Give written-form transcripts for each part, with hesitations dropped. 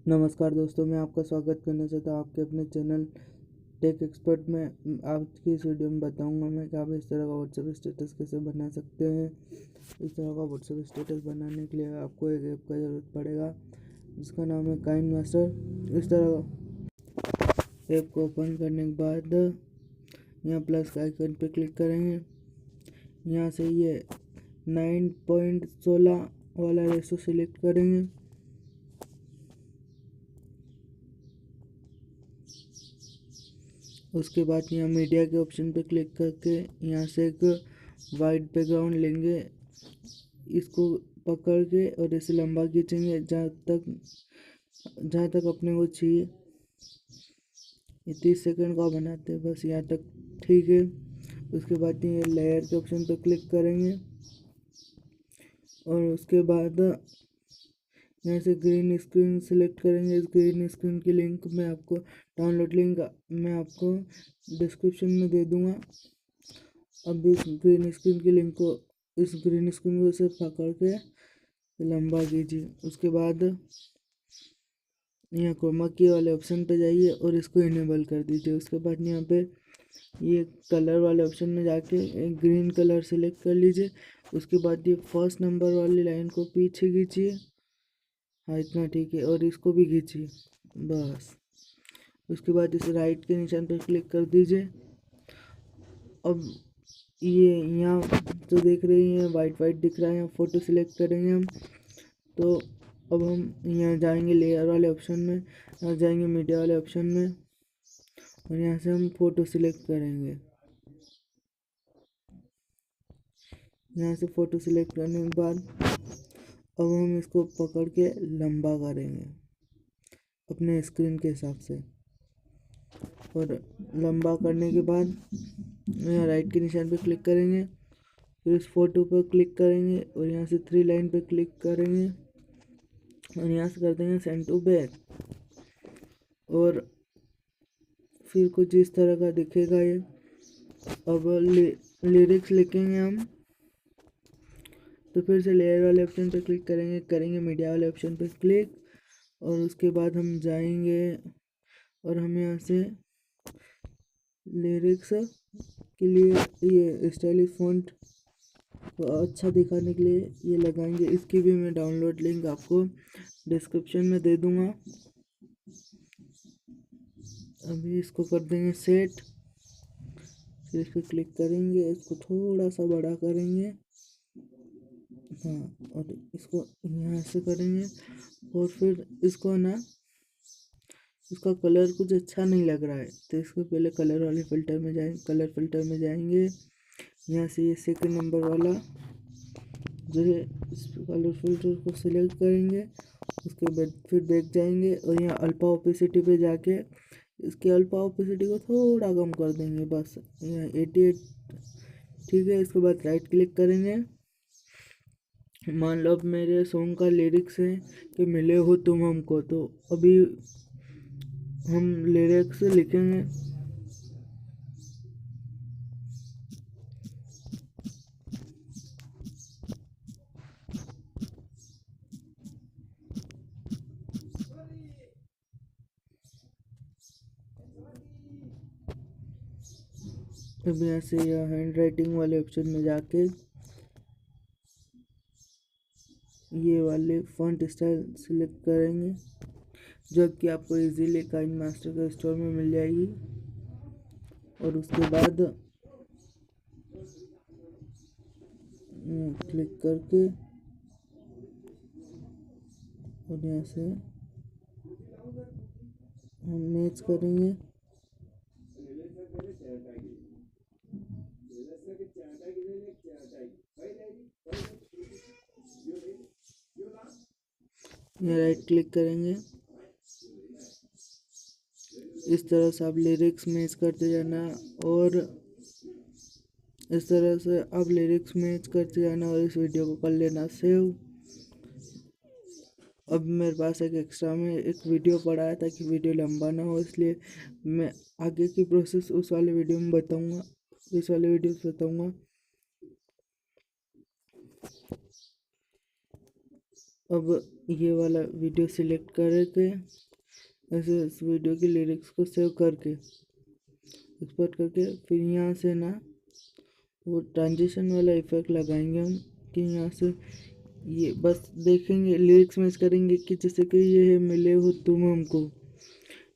नमस्कार दोस्तों, मैं आपका स्वागत करना चाहता हूँ आपके अपने चैनल टेक एक्सपर्ट में। आज की इस वीडियो में बताऊंगा मैं कि आप इस तरह का व्हाट्सएप स्टेटस कैसे बना सकते हैं। इस तरह का व्हाट्सएप स्टेटस बनाने के लिए आपको एक ऐप का ज़रूरत पड़ेगा जिसका नाम है काइंड मास्टर। इस तरह ऐप को ओपन करने के बाद यहाँ प्लस का आइकन पर क्लिक करेंगे। यहाँ से ये 9.16 वाला रेशो सिलेक्ट करेंगे। उसके बाद यहाँ मीडिया के ऑप्शन पे क्लिक करके यहाँ से एक वाइट बैकग्राउंड लेंगे, इसको पकड़ के और इसे लंबा खींचेंगे जहाँ तक अपने को चाहिए। ये 30 सेकंड का बनाते हैं, बस यहाँ तक ठीक है। उसके बाद ये लेयर के ऑप्शन पे क्लिक करेंगे और उसके बाद यहाँ से ग्रीन स्क्रीन सेलेक्ट करेंगे। इस ग्रीन स्क्रीन की लिंक मैं आपको डाउनलोड लिंक मैं आपको डिस्क्रिप्शन में दे दूँगा। अब इस ग्रीन स्क्रीन की लिंक को इस ग्रीन स्क्रीन को सिर्फ पकड़ के लंबा कीजिए। उसके बाद यहाँ क्रोमा की वाले ऑप्शन पे जाइए और इसको इनेबल कर दीजिए। उसके बाद यहाँ पे ये कलर वाले ऑप्शन में जाके एक ग्रीन कलर सेलेक्ट कर लीजिए। उसके बाद ये फर्स्ट नंबर वाली लाइन को पीछे खींचिए। हाँ, इतना ठीक है, और इसको भी खींचिए बस। उसके बाद इस राइट के निशान पर क्लिक कर दीजिए। अब ये यहाँ जो देख रही हैं वाइट दिख रहा है, यहाँ फ़ोटो सिलेक्ट करेंगे हम। तो अब हम यहाँ जाएंगे लेयर वाले ऑप्शन में, यहाँ जाएंगे मीडिया वाले ऑप्शन में और यहाँ से हम फ़ोटो सिलेक्ट करेंगे। यहाँ से फ़ोटो सिलेक्ट करने के बाद अब हम इसको पकड़ के लंबा करेंगे अपने स्क्रीन के हिसाब से। और लंबा करने के बाद यहाँ राइट के निशान पे क्लिक करेंगे, फिर इस फोटो पर क्लिक करेंगे और यहाँ से 3 लाइन पे क्लिक करेंगे और यहाँ से कर देंगे सेंड टू बैक। और फिर कुछ इस तरह का दिखेगा ये। अब लिरिक्स लिखेंगे हम, तो फिर से लेयर वाले ऑप्शन पे क्लिक करेंगे मीडिया वाले ऑप्शन पे क्लिक और उसके बाद हम जाएंगे और हम यहाँ से लिरिक्स के लिए ये स्टाइलिश फॉन्ट को अच्छा दिखाने के लिए ये लगाएंगे। इसकी भी मैं डाउनलोड लिंक आपको डिस्क्रिप्शन में दे दूंगा। अभी इसको कर देंगे सेट, फिर इस पर क्लिक करेंगे, इसको थोड़ा सा बड़ा करेंगे। हाँ, और इसको यहाँ से करेंगे और फिर इसको ना इसका कलर कुछ अच्छा नहीं लग रहा है, तो इसको पहले कलर वाले फ़िल्टर में जाएंगे। यहाँ से ये सेकंड नंबर वाला जो है इस कलर फिल्टर को सिलेक्ट करेंगे। उसके बाद फिर बैक जाएंगे और यहाँ अल्फा ओपेसिटी पे जाके इसके अल्फा ओपेसिटी को थोड़ा कम कर देंगे, बस यहाँ 88 ठीक है। इसके बाद राइट क्लिक करेंगे। मान लो अब मेरे सॉन्ग का लिरिक्स है कि मिले हो तुम हमको, तो अभी हम लिरिक्स लिखेंगे। अब यहाँ से यह हैंड राइटिंग वाले ऑप्शन में जाके ये वाले फॉन्ट स्टाइल सिलेक्ट करेंगे, जो कि आपको इजीली काइंड मास्टर के स्टोर में मिल जाएगी। और उसके बाद क्लिक करके और यहाँ से हम मैच करेंगे। यहाँ राइट क्लिक करेंगे, इस तरह से आप लिरिक्स मैच करते जाना और इस तरह से आप लिरिक्स मैच करते जाना और इस वीडियो को कर लेना सेव। अब मेरे पास एक एक्स्ट्रा में एक वीडियो पड़ा है ताकि वीडियो लंबा ना हो, इसलिए मैं आगे की प्रोसेस उस वाले वीडियो में बताऊंगा, इस वाले वीडियो में बताऊंगा। अब ये वाला वीडियो सिलेक्ट करके ऐसे इस वीडियो की लिरिक्स को सेव करके एक्सपोर्ट करके फिर यहाँ से ना वो ट्रांजिशन वाला इफेक्ट लगाएंगे हम कि यहाँ से ये बस देखेंगे लिरिक्स मैच करेंगे कि जैसे कि ये है मिले हो तुम हमको,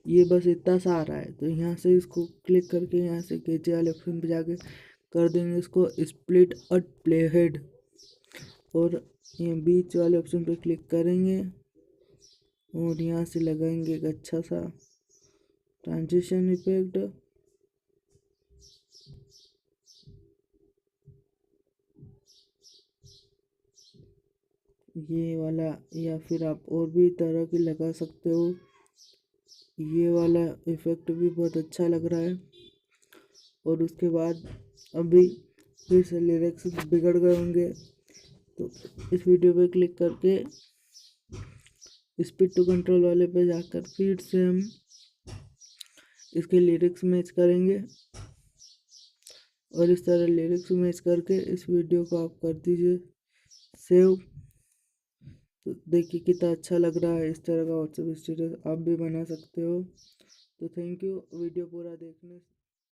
ये बस इतना सा आ रहा है। तो यहाँ से इसको क्लिक करके यहाँ से कैचे वाले ऑप्शन पे जाके कर देंगे इसको स्प्लिट और प्ले हेड, और ये बीच वाले ऑप्शन पे क्लिक करेंगे और यहाँ से लगाएंगे एक अच्छा सा ट्रांजिशन इफेक्ट। ये वाला, या फिर आप और भी तरह की लगा सकते हो। ये वाला इफेक्ट भी बहुत अच्छा लग रहा है। और उसके बाद अभी फिर से लिरिक्स बिगड़ गए होंगे तो इस वीडियो पे क्लिक करके स्पीड टू कंट्रोल वाले पे जाकर फिर से हम इसके लिरिक्स मैच करेंगे और इस तरह लिरिक्स मैच करके इस वीडियो को आप कर दीजिए सेव। तो देखिए कितना अच्छा लग रहा है। इस तरह का व्हाट्सएप स्टेटस आप भी बना सकते हो। तो थैंक यू वीडियो पूरा देखने